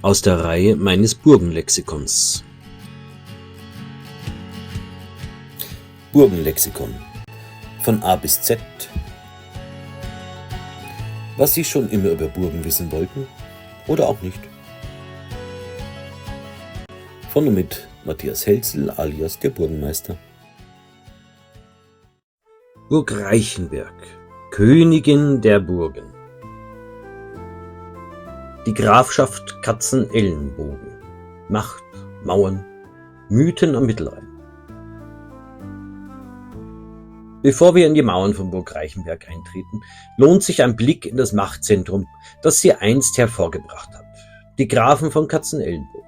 aus der Reihe meines Burgenlexikons. Burgenlexikon von A bis Z. Was Sie schon immer über Burgen wissen wollten oder auch nicht. Von und mit Matthias Helzel alias der Burgenmeister. Burg Reichenberg, Königin der Burgen. Die Grafschaft Katzenelnbogen. Macht, Mauern, Mythen am Mittelrhein. Bevor wir in die Mauern von Burg Reichenberg eintreten, lohnt sich ein Blick in das Machtzentrum, das sie einst hervorgebracht hat. Die Grafen von Katzenelnbogen.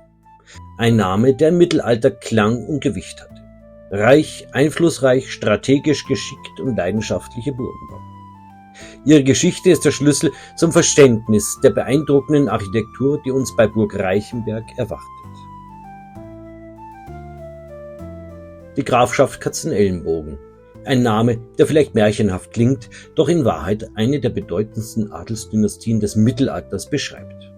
Ein Name, der im Mittelalter Klang und Gewicht hatte. Reich, einflussreich, strategisch geschickt und leidenschaftliche Burgenbau. Ihre Geschichte ist der Schlüssel zum Verständnis der beeindruckenden Architektur, die uns bei Burg Reichenberg erwartet. Die Grafschaft Katzenelnbogen. Ein Name, der vielleicht märchenhaft klingt, doch in Wahrheit eine der bedeutendsten Adelsdynastien des Mittelalters beschreibt.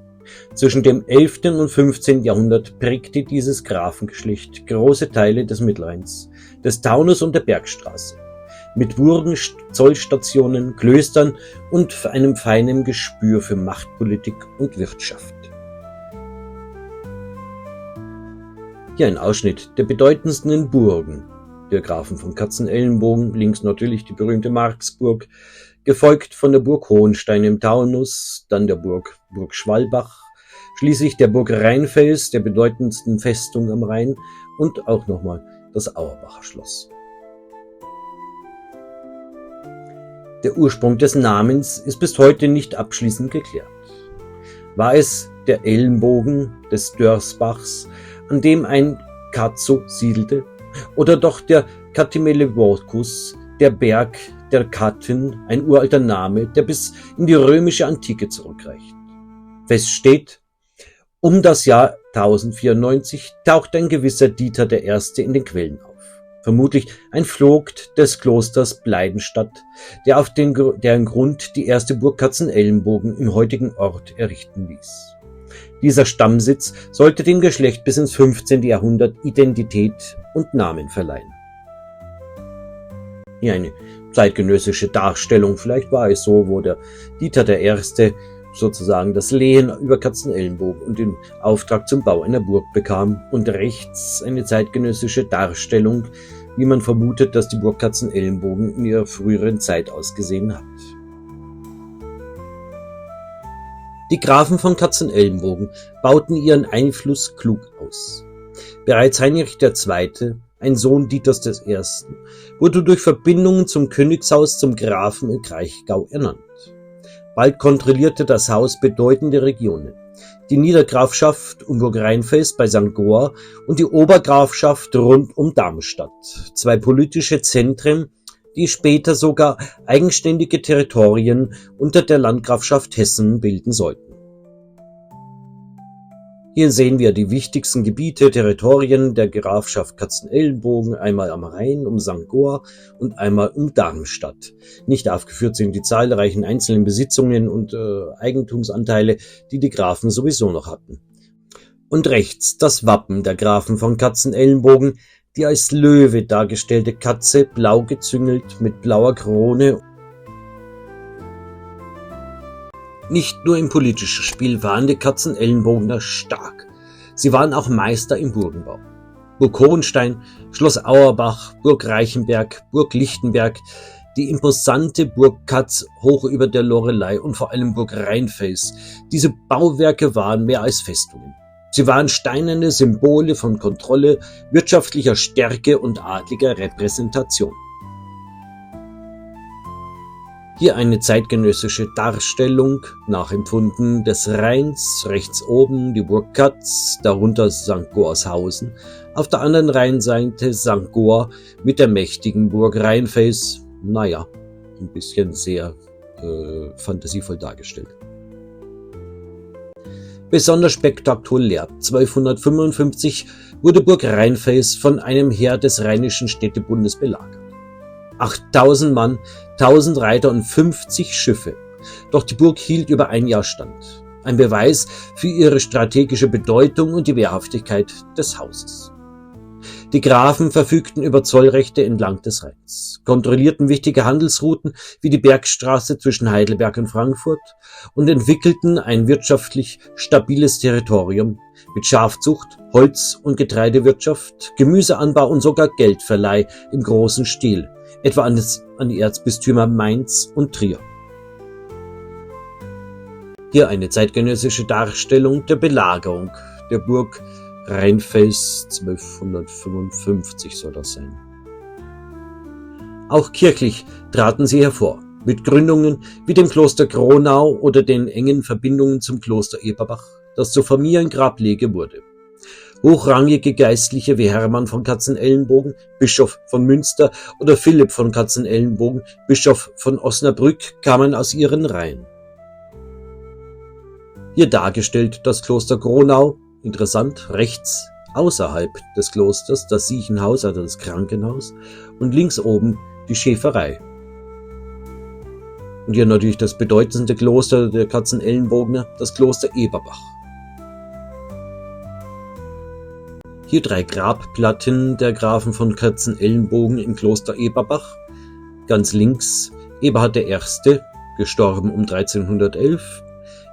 Zwischen dem 11. und 15. Jahrhundert prägte dieses Grafengeschlecht große Teile des Mittelrheins, des Taunus und der Bergstraße, mit Burgen, Zollstationen, Klöstern und einem feinen Gespür für Machtpolitik und Wirtschaft. Hier ein Ausschnitt der bedeutendsten Burgen der Grafen von Katzenelnbogen, links natürlich die berühmte Marksburg, gefolgt von der Burg Hohenstein im Taunus, dann der Burg Schwalbach, schließlich der Burg Rheinfels, der bedeutendsten Festung am Rhein, und auch nochmal das Auerbacher Schloss. Der Ursprung des Namens ist bis heute nicht abschließend geklärt. War es der Elnbogen des Dörsbachs, an dem ein Katzo siedelte, oder doch der Katimelevorkus, der Berg der Katten, ein uralter Name, der bis in die römische Antike zurückreicht? Fest steht, um das Jahr 1094 taucht ein gewisser Dieter I. in den Quellen auf. Vermutlich ein Vogt des Klosters Bleidenstadt, der auf deren Grund die erste Burg Katzenelnbogen im heutigen Ort errichten ließ. Dieser Stammsitz sollte dem Geschlecht bis ins 15. Jahrhundert Identität und Namen verleihen. Hier eine zeitgenössische Darstellung, vielleicht war es so, wo der Dieter I. sozusagen das Lehen über Katzenelnbogen und den Auftrag zum Bau einer Burg bekam, und rechts eine zeitgenössische Darstellung, wie man vermutet, dass die Burg Katzenelnbogen in ihrer früheren Zeit ausgesehen hat. Die Grafen von Katzenelnbogen bauten ihren Einfluss klug aus. Bereits Heinrich II., ein Sohn Dieters I., wurde durch Verbindungen zum Königshaus zum Grafen im Kraichgau ernannt. Bald kontrollierte das Haus bedeutende Regionen. Die Niedergrafschaft um Burg Rheinfels bei St. Goar und die Obergrafschaft rund um Darmstadt. Zwei politische Zentren, die später sogar eigenständige Territorien unter der Landgrafschaft Hessen bilden sollten. Hier sehen wir die wichtigsten Gebiete, Territorien der Grafschaft Katzenelnbogen, einmal am Rhein um St. Goar und einmal um Darmstadt. Nicht aufgeführt sind die zahlreichen einzelnen Besitzungen und Eigentumsanteile, die die Grafen sowieso noch hatten. Und rechts das Wappen der Grafen von Katzenelnbogen, die als Löwe dargestellte Katze, blau gezüngelt mit blauer Krone. Nicht nur im politischen Spiel waren die Katzenelnbogener stark, sie waren auch Meister im Burgenbau. Burg Hohenstein, Schloss Auerbach, Burg Reichenberg, Burg Lichtenberg, die imposante Burg Katz hoch über der Loreley und vor allem Burg Rheinfels. Diese Bauwerke waren mehr als Festungen. Sie waren steinerne Symbole von Kontrolle, wirtschaftlicher Stärke und adliger Repräsentation. Hier eine zeitgenössische Darstellung, nachempfunden des Rheins, rechts oben die Burg Katz, darunter St. Goarshausen, auf der anderen Rheinseite St. Goar mit der mächtigen Burg Rheinfels, ein bisschen sehr fantasievoll dargestellt. Besonders spektakulär, 1255 wurde Burg Rheinfels von einem Heer des Rheinischen Städtebundes belagert. 8000 Mann, 1000 Reiter und 50 Schiffe. Doch die Burg hielt über ein Jahr stand. ein Beweis für ihre strategische Bedeutung und die Wehrhaftigkeit des Hauses. Die Grafen verfügten über Zollrechte entlang des Rheins, kontrollierten wichtige Handelsrouten wie die Bergstraße zwischen Heidelberg und Frankfurt und entwickelten ein wirtschaftlich stabiles Territorium mit Schafzucht, Holz- und Getreidewirtschaft, Gemüseanbau und sogar Geldverleih im großen Stil, etwa an die Erzbistümer Mainz und Trier. Hier eine zeitgenössische Darstellung der Belagerung der Burg Rheinfels 1255 soll das sein. Auch kirchlich traten sie hervor, mit Gründungen wie dem Kloster Kronau oder den engen Verbindungen zum Kloster Eberbach, das zur Familiengrablege wurde. Hochrangige Geistliche wie Hermann von Katzenelnbogen, Bischof von Münster, oder Philipp von Katzenelnbogen, Bischof von Osnabrück, kamen aus ihren Reihen. Hier dargestellt das Kloster Kronau, interessant, rechts außerhalb des Klosters das Siechenhaus, also das Krankenhaus, und links oben die Schäferei. Und hier natürlich das bedeutendste Kloster der Katzenelnbogner, das Kloster Eberbach. Hier 3 Grabplatten der Grafen von Katzenelnbogen im Kloster Eberbach. Ganz links Eberhard I., gestorben um 1311.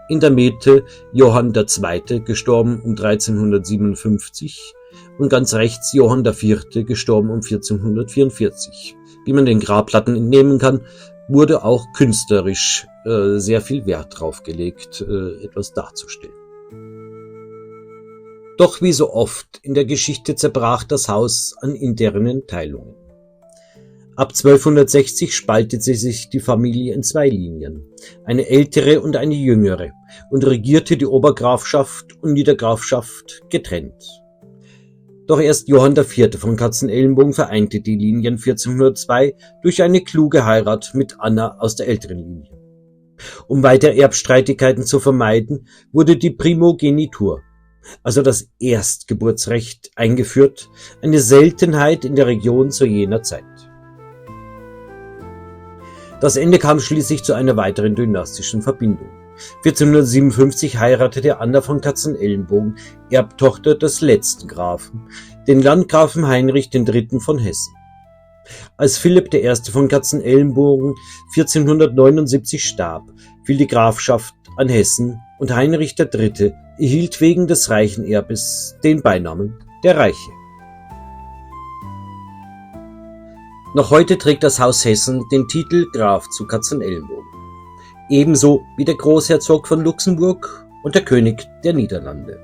In der Mitte Johann II., gestorben um 1357, und ganz rechts Johann IV., gestorben um 1444. Wie man den Grabplatten entnehmen kann, wurde auch künstlerisch sehr viel Wert drauf gelegt, etwas darzustellen. Doch wie so oft in der Geschichte zerbrach das Haus an internen Teilungen. Ab 1260 spaltete sich die Familie in 2 Linien, eine ältere und eine jüngere, und regierte die Obergrafschaft und Niedergrafschaft getrennt. Doch erst Johann IV. Von Katzenelnbogen vereinte die Linien 1402 durch eine kluge Heirat mit Anna aus der älteren Linie. Um weitere Erbstreitigkeiten zu vermeiden, wurde die Primogenitur, also das Erstgeburtsrecht, eingeführt, eine Seltenheit in der Region zu jener Zeit. Das Ende kam schließlich zu einer weiteren dynastischen Verbindung. 1457 heiratete Anna von Katzenelnbogen, Erbtochter des letzten Grafen, den Landgrafen Heinrich III. Von Hessen. Als Philipp I. von Katzenelnbogen 1479 starb, fiel die Grafschaft an Hessen und Heinrich III. Erhielt wegen des reichen Erbes den Beinamen der Reiche. Noch heute trägt das Haus Hessen den Titel Graf zu Katzenelnbogen, ebenso wie der Großherzog von Luxemburg und der König der Niederlande.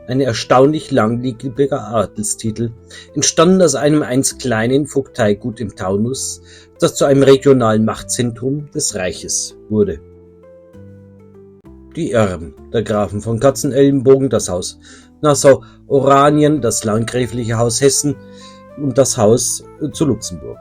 Ein erstaunlich langlebiger Adelstitel, entstanden aus einem einst kleinen Vogteigut im Taunus, das zu einem regionalen Machtzentrum des Reiches wurde. Die Erben der Grafen von Katzenelnbogen, das Haus Nassau-Oranien, das landgräfliche Haus Hessen und das Haus zu Luxemburg.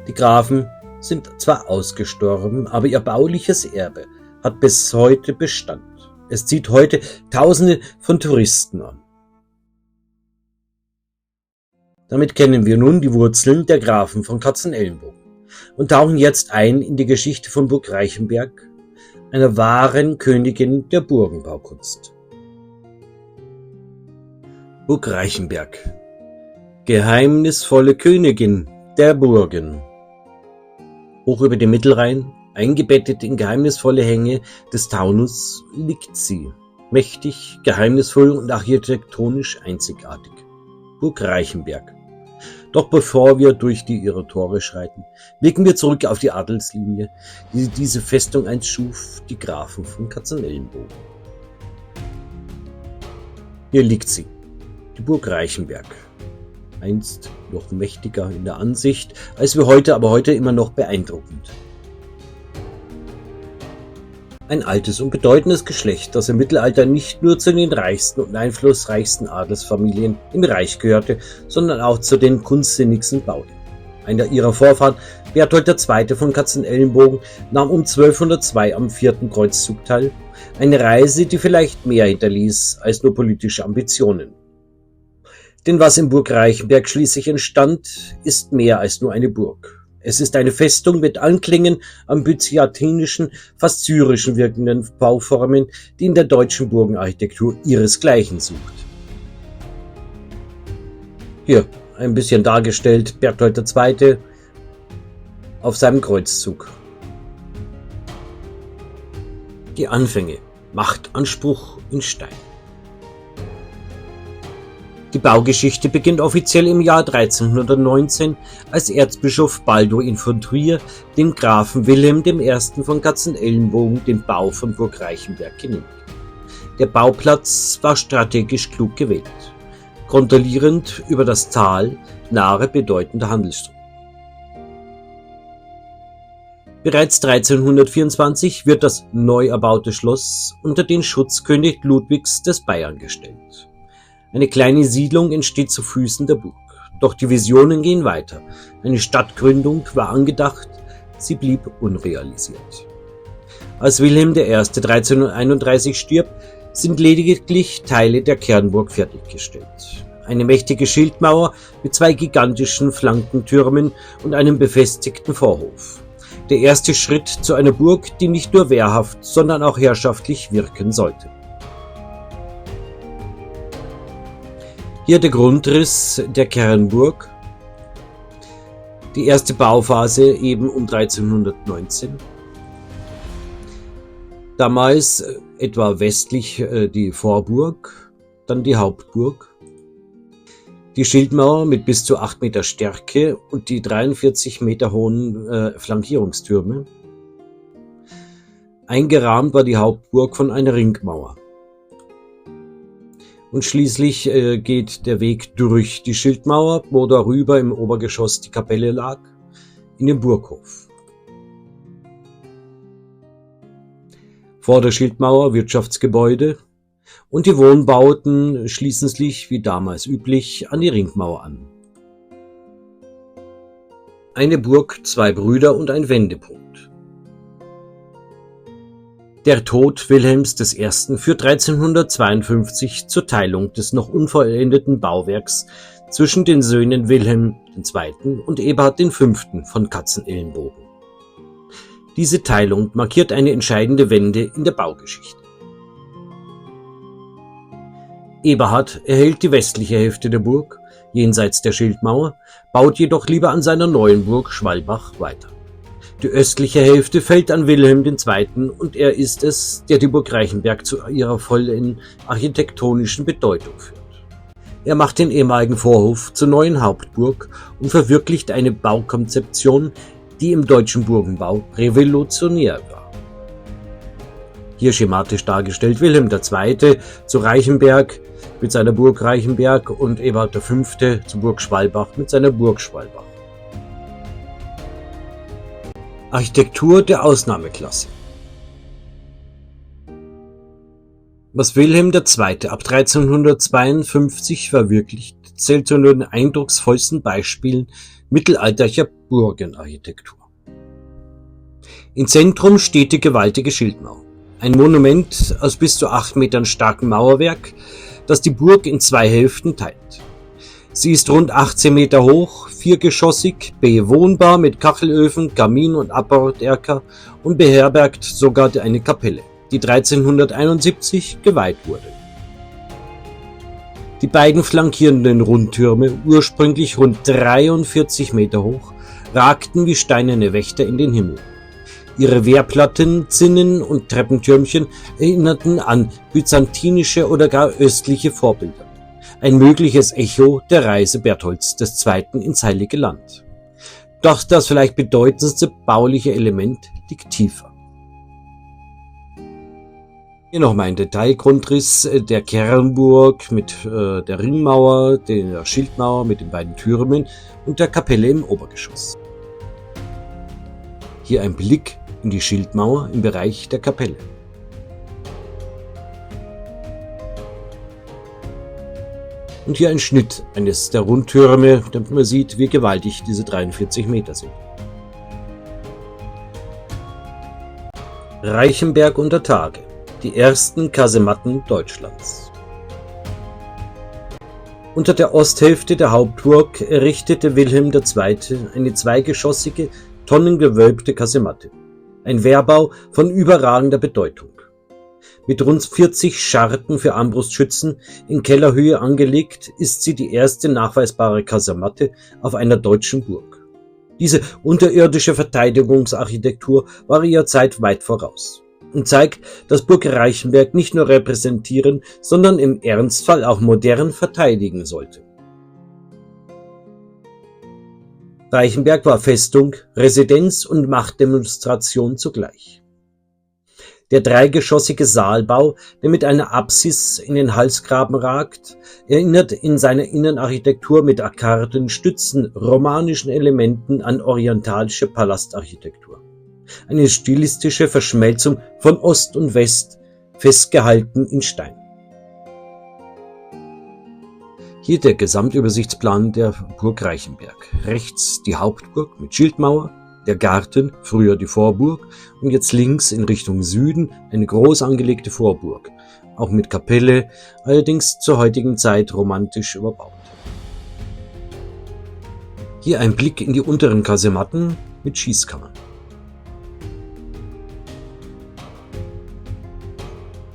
Die Grafen sind zwar ausgestorben, aber ihr bauliches Erbe hat bis heute Bestand. Es zieht heute Tausende von Touristen an. Damit kennen wir nun die Wurzeln der Grafen von Katzenelnbogen und tauchen jetzt ein in die Geschichte von Burg Reichenberg, einer wahren Königin der Burgenbaukunst. Burg Reichenberg, geheimnisvolle Königin der Burgen. Hoch über dem Mittelrhein, eingebettet in geheimnisvolle Hänge des Taunus, liegt sie, mächtig, geheimnisvoll und architektonisch einzigartig. Burg Reichenberg. Doch bevor wir durch ihre Tore schreiten, blicken wir zurück auf die Adelslinie, die diese Festung einst schuf, die Grafen von Katzenelnbogen. Hier liegt sie, die Burg Reichenberg. Einst noch mächtiger in der Ansicht als wir heute, aber heute immer noch beeindruckend. Ein altes und bedeutendes Geschlecht, das im Mittelalter nicht nur zu den reichsten und einflussreichsten Adelsfamilien im Reich gehörte, sondern auch zu den kunstsinnigsten Bauern. Einer ihrer Vorfahren, Berthold II. Von Katzenelnbogen, nahm um 1202 am 4. Kreuzzug teil, eine Reise, die vielleicht mehr hinterließ als nur politische Ambitionen. Denn was in Burg Reichenberg schließlich entstand, ist mehr als nur eine Burg. Es ist eine Festung mit Anklängen an byzantinischen, fast syrischen wirkenden Bauformen, die in der deutschen Burgenarchitektur ihresgleichen sucht. Hier ein bisschen dargestellt Berthold II. Auf seinem Kreuzzug. Die Anfänge. Machtanspruch in Stein. Die Baugeschichte beginnt offiziell im Jahr 1319, als Erzbischof Balduin von Trier dem Grafen Wilhelm I. von Katzenelnbogen den Bau von Burg Reichenberg genehmigt. Der Bauplatz war strategisch klug gewählt, kontrollierend über das Tal nahe bedeutender Handelsströme. Bereits 1324 wird das neu erbaute Schloss unter den Schutz König Ludwigs des Bayern gestellt. Eine kleine Siedlung entsteht zu Füßen der Burg. Doch die Visionen gehen weiter. Eine Stadtgründung war angedacht, sie blieb unrealisiert. Als Wilhelm I. 1331 stirbt, sind lediglich Teile der Kernburg fertiggestellt. Eine mächtige Schildmauer mit 2 gigantischen Flankentürmen und einem befestigten Vorhof. Der erste Schritt zu einer Burg, die nicht nur wehrhaft, sondern auch herrschaftlich wirken sollte. Hier der Grundriss der Kernburg. Die erste Bauphase eben um 1319. Damals etwa westlich die Vorburg, dann die Hauptburg. Die Schildmauer mit bis zu 8 Meter Stärke und die 43 Meter hohen Flankierungstürme. Eingerahmt war die Hauptburg von einer Ringmauer. Und schließlich geht der Weg durch die Schildmauer, wo darüber im Obergeschoss die Kapelle lag, in den Burghof. Vor der Schildmauer Wirtschaftsgebäude und die Wohnbauten schließen sich, wie damals üblich, an die Ringmauer an. Eine Burg, 2 Brüder und ein Wendepunkt. Der Tod Wilhelms I. führt 1352 zur Teilung des noch unvollendeten Bauwerks zwischen den Söhnen Wilhelm II. Und Eberhard V. von Katzenelnbogen. Diese Teilung markiert eine entscheidende Wende in der Baugeschichte. Eberhard erhält die westliche Hälfte der Burg, jenseits der Schildmauer, baut jedoch lieber an seiner neuen Burg Schwalbach weiter. Die östliche Hälfte fällt an Wilhelm II. Und er ist es, der die Burg Reichenberg zu ihrer vollen architektonischen Bedeutung führt. Er macht den ehemaligen Vorhof zur neuen Hauptburg und verwirklicht eine Baukonzeption, die im deutschen Burgenbau revolutionär war. Hier schematisch dargestellt Wilhelm II. Zu Reichenberg mit seiner Burg Reichenberg und Eberhard V. zu Burg Schwalbach mit seiner Burg Schwalbach. Architektur der Ausnahmeklasse. Was Wilhelm II. Ab 1352 verwirklicht, zählt zu den eindrucksvollsten Beispielen mittelalterlicher Burgenarchitektur. Im Zentrum steht die gewaltige Schildmauer, ein Monument aus bis zu 8 Metern starkem Mauerwerk, das die Burg in 2 Hälften teilt. Sie ist rund 18 Meter hoch, 4geschossig, bewohnbar mit Kachelöfen, Kamin und Abbauerker und beherbergt sogar eine Kapelle, die 1371 geweiht wurde. Die beiden flankierenden Rundtürme, ursprünglich rund 43 Meter hoch, ragten wie steinerne Wächter in den Himmel. Ihre Wehrplatten, Zinnen und Treppentürmchen erinnerten an byzantinische oder gar östliche Vorbilder. Ein mögliches Echo der Reise Bertholds II. Ins Heilige Land. Doch das vielleicht bedeutendste bauliche Element liegt tiefer. Hier nochmal ein Detailgrundriss der Kernburg mit der Ringmauer, der Schildmauer mit den beiden Türmen und der Kapelle im Obergeschoss. Hier ein Blick in die Schildmauer im Bereich der Kapelle. Und hier ein Schnitt eines der Rundtürme, damit man sieht, wie gewaltig diese 43 Meter sind. Reichenberg unter Tage. Die ersten Kasematten Deutschlands. Unter der Osthälfte der Hauptburg errichtete Wilhelm II. Eine zweigeschossige, tonnengewölbte Kasematte, ein Wehrbau von überragender Bedeutung. Mit rund 40 Scharten für Armbrustschützen in Kellerhöhe angelegt, ist sie die erste nachweisbare Kasematte auf einer deutschen Burg. Diese unterirdische Verteidigungsarchitektur war ihrer Zeit weit voraus und zeigt, dass Burg Reichenberg nicht nur repräsentieren, sondern im Ernstfall auch modern verteidigen sollte. Reichenberg war Festung, Residenz und Machtdemonstration zugleich. Der dreigeschossige Saalbau, der mit einer Apsis in den Halsgraben ragt, erinnert in seiner Innenarchitektur mit Arkaden, Stützen, romanischen Elementen an orientalische Palastarchitektur. Eine stilistische Verschmelzung von Ost und West, festgehalten in Stein. Hier der Gesamtübersichtsplan der Burg Reichenberg. Rechts die Hauptburg mit Schildmauer, der Garten, früher die Vorburg, und jetzt links in Richtung Süden eine groß angelegte Vorburg, auch mit Kapelle, allerdings zur heutigen Zeit romantisch überbaut. Hier ein Blick in die unteren Kasematten mit Schießkammern.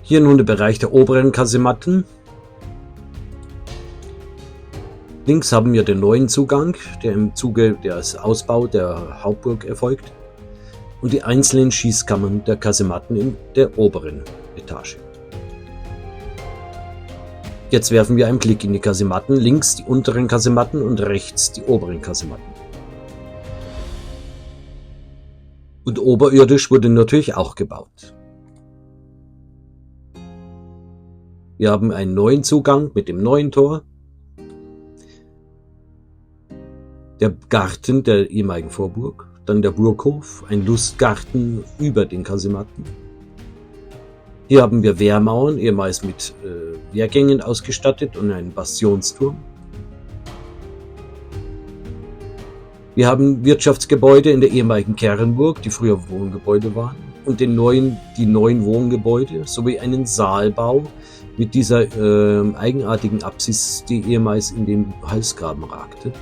Hier nun der Bereich der oberen Kasematten. Links haben wir den neuen Zugang, der im Zuge des Ausbaus der Hauptburg erfolgt, und die einzelnen Schießkammern der Kasematten in der oberen Etage. Jetzt werfen wir einen Blick in die Kasematten, links die unteren Kasematten und rechts die oberen Kasematten. Und oberirdisch wurde natürlich auch gebaut. Wir haben einen neuen Zugang mit dem neuen Tor. Der Garten der ehemaligen Vorburg, dann der Burghof, ein Lustgarten über den Kasematten. Hier haben wir Wehrmauern, ehemals mit Wehrgängen ausgestattet, und einen Bastionsturm. Wir haben Wirtschaftsgebäude in der ehemaligen Kernburg, die früher Wohngebäude waren, und die neuen Wohngebäude, sowie einen Saalbau mit dieser eigenartigen Apsis, die ehemals in den Halsgraben ragte.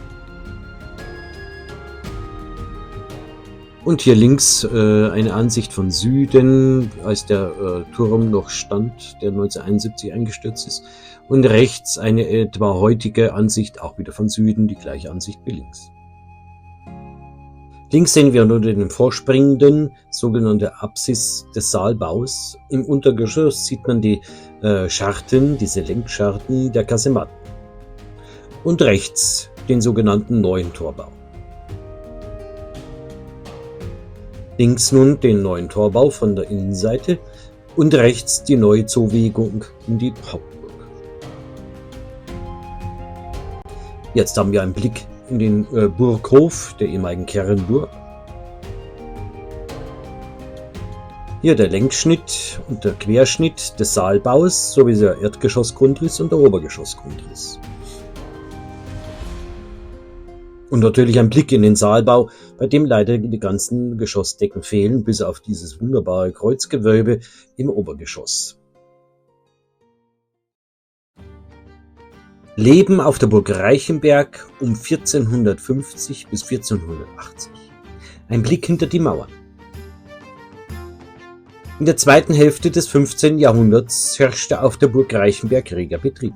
Und hier links eine Ansicht von Süden, als der Turm noch stand, der 1971 eingestürzt ist. Und rechts eine etwa heutige Ansicht, auch wieder von Süden, die gleiche Ansicht wie links. Links sehen wir nur den vorspringenden, sogenannte Apsis des Saalbaus. Im Untergeschoss sieht man die Scharten, diese Lenkscharten der Kasematten. Und rechts den sogenannten neuen Torbau. Links nun den neuen Torbau von der Innenseite und rechts die neue Zuwegung in die Hauptburg. Jetzt haben wir einen Blick in den Burghof der ehemaligen Kernburg. Hier der Längsschnitt und der Querschnitt des Saalbaus sowie der Erdgeschossgrundriss und der Obergeschossgrundriss. Und natürlich ein Blick in den Saalbau, bei dem leider die ganzen Geschossdecken fehlen, bis auf dieses wunderbare Kreuzgewölbe im Obergeschoss. Leben auf der Burg Reichenberg um 1450 bis 1480. Ein Blick hinter die Mauern. In der zweiten Hälfte des 15. Jahrhunderts herrschte auf der Burg Reichenberg reger Betrieb.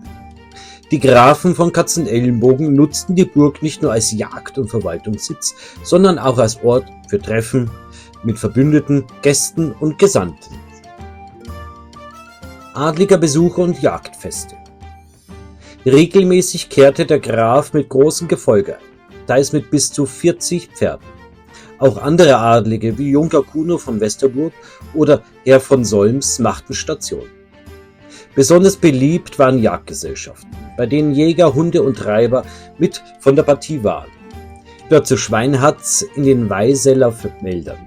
Die Grafen von Katzenelnbogen nutzten die Burg nicht nur als Jagd- und Verwaltungssitz, sondern auch als Ort für Treffen mit Verbündeten, Gästen und Gesandten. Adliger Besuche und Jagdfeste. Regelmäßig kehrte der Graf mit großem Gefolge ein, teils mit bis zu 40 Pferden. Auch andere Adlige wie Junker Kuno von Westerburg oder Herr von Solms machten Station. Besonders beliebt waren Jagdgesellschaften, bei denen Jäger, Hunde und Treiber mit von der Partie waren. Dort zu Schweinhatz in den Weiseller Wäldern.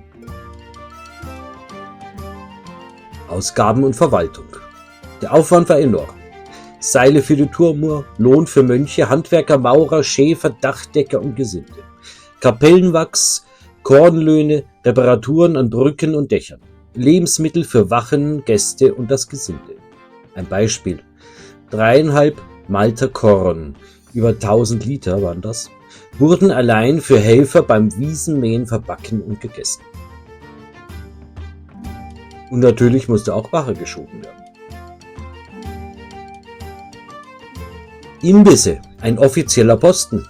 Ausgaben und Verwaltung. Der Aufwand war enorm. Seile für die Turmuhr, Lohn für Mönche, Handwerker, Maurer, Schäfer, Dachdecker und Gesinde. Kapellenwachs, Kornlöhne, Reparaturen an Brücken und Dächern. Lebensmittel für Wachen, Gäste und das Gesinde. Ein Beispiel: 3,5 Malter Korn, über 1000 Liter waren das, wurden allein für Helfer beim Wiesenmähen verbacken und gegessen. Und natürlich musste auch Wache geschoben werden. Imbisse, ein offizieller Posten.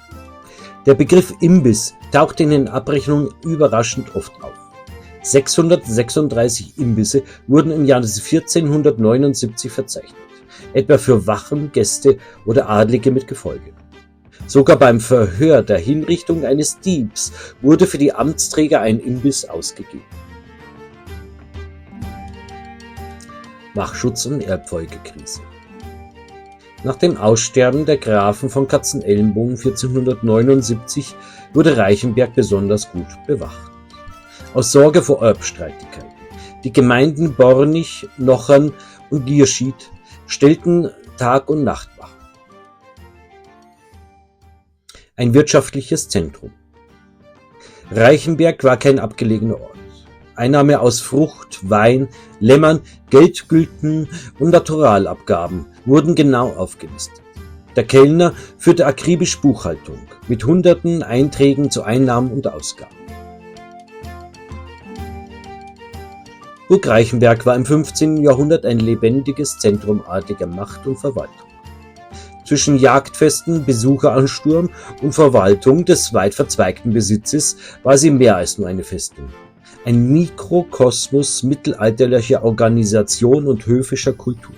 Der Begriff Imbiss taucht in den Abrechnungen überraschend oft auf. 636 Imbisse wurden im Jahr 1479 verzeichnet, etwa für Wachen, Gäste oder Adlige mit Gefolge. Sogar beim Verhör der Hinrichtung eines Diebs wurde für die Amtsträger ein Imbiss ausgegeben. Wachschutz und Erbfolgekrise. Nach dem Aussterben der Grafen von Katzenelnbogen 1479 wurde Reichenberg besonders gut bewacht. Aus Sorge vor Erbstreitigkeiten. Die Gemeinden Bornich, Nochern und Lierschied stellten Tag- und Nachtwachen. Ein wirtschaftliches Zentrum. Reichenberg war kein abgelegener Ort. Einnahme aus Frucht, Wein, Lämmern, Geldgülden und Naturalabgaben wurden genau aufgelistet. Der Kellner führte akribisch Buchhaltung mit hunderten Einträgen zu Einnahmen und Ausgaben. Burg Reichenberg war im 15. Jahrhundert ein lebendiges Zentrum adliger Macht und Verwaltung. Zwischen Jagdfesten, Besucheransturm und Verwaltung des weit verzweigten Besitzes war sie mehr als nur eine Festung. Ein Mikrokosmos mittelalterlicher Organisation und höfischer Kultur.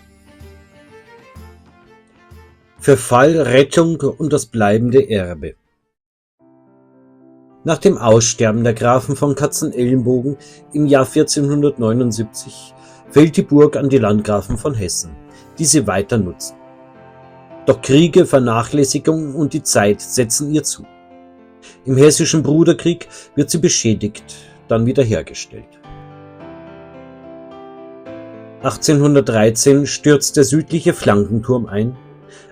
Verfall, Rettung und das bleibende Erbe. Nach dem Aussterben der Grafen von Katzenelnbogen im Jahr 1479 fällt die Burg an die Landgrafen von Hessen, die sie weiter nutzen. Doch Kriege, Vernachlässigung und die Zeit setzen ihr zu. Im Hessischen Bruderkrieg wird sie beschädigt, dann wiederhergestellt. 1813 stürzt der südliche Flankenturm ein.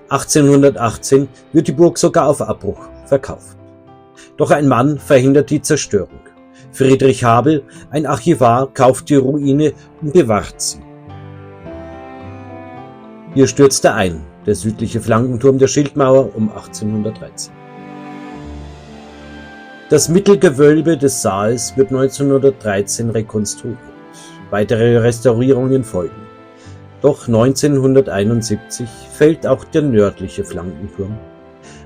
1818 wird die Burg sogar auf Abbruch verkauft. Doch ein Mann verhindert die Zerstörung. Friedrich Habel, ein Archivar, kauft die Ruine und bewahrt sie. Hier stürzt er ein, der südliche Flankenturm der Schildmauer um 1813. Das Mittelgewölbe des Saals wird 1913 rekonstruiert. Weitere Restaurierungen folgen. Doch 1971 fällt auch der nördliche Flankenturm.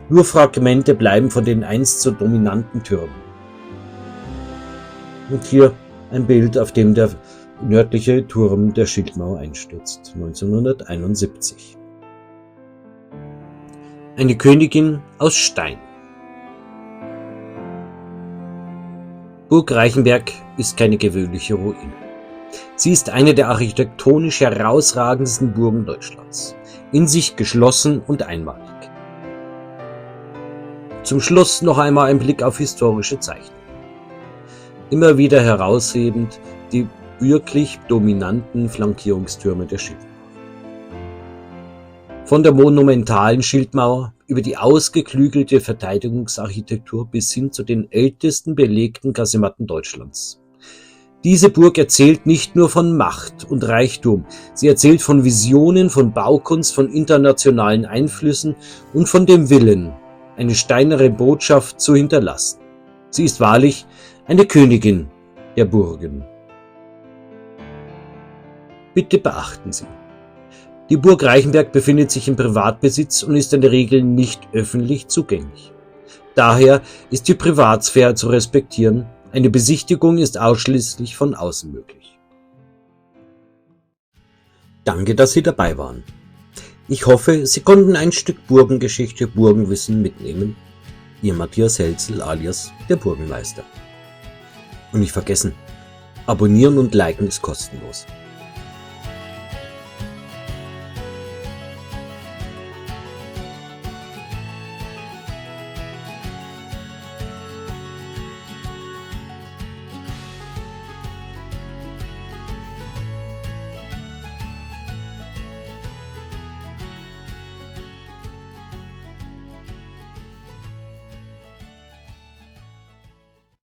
Nur Fragmente bleiben von den einst so dominanten Türmen. Und hier ein Bild, auf dem der nördliche Turm der Schildmauer einstürzt, 1971. Eine Königin aus Stein. Burg Reichenberg ist keine gewöhnliche Ruine. Sie ist eine der architektonisch herausragendsten Burgen Deutschlands, in sich geschlossen und einmalig. Zum Schluss noch einmal ein Blick auf historische Zeichnungen. Immer wieder heraushebend die wirklich dominanten Flankierungstürme der Schildmauer. Von der monumentalen Schildmauer über die ausgeklügelte Verteidigungsarchitektur bis hin zu den ältesten belegten Kasematten Deutschlands. Diese Burg erzählt nicht nur von Macht und Reichtum, sie erzählt von Visionen, von Baukunst, von internationalen Einflüssen und von dem Willen, eine steinerne Botschaft zu hinterlassen. Sie ist wahrlich eine Königin der Burgen. Bitte beachten Sie: Die Burg Reichenberg befindet sich im Privatbesitz und ist in der Regel nicht öffentlich zugänglich. Daher ist die Privatsphäre zu respektieren. Eine Besichtigung ist ausschließlich von außen möglich. Danke, dass Sie dabei waren. Ich hoffe, Sie konnten ein Stück Burgengeschichte, Burgenwissen mitnehmen. Ihr Matthias Helzel alias der Burgenmeister. Und nicht vergessen, abonnieren und liken ist kostenlos.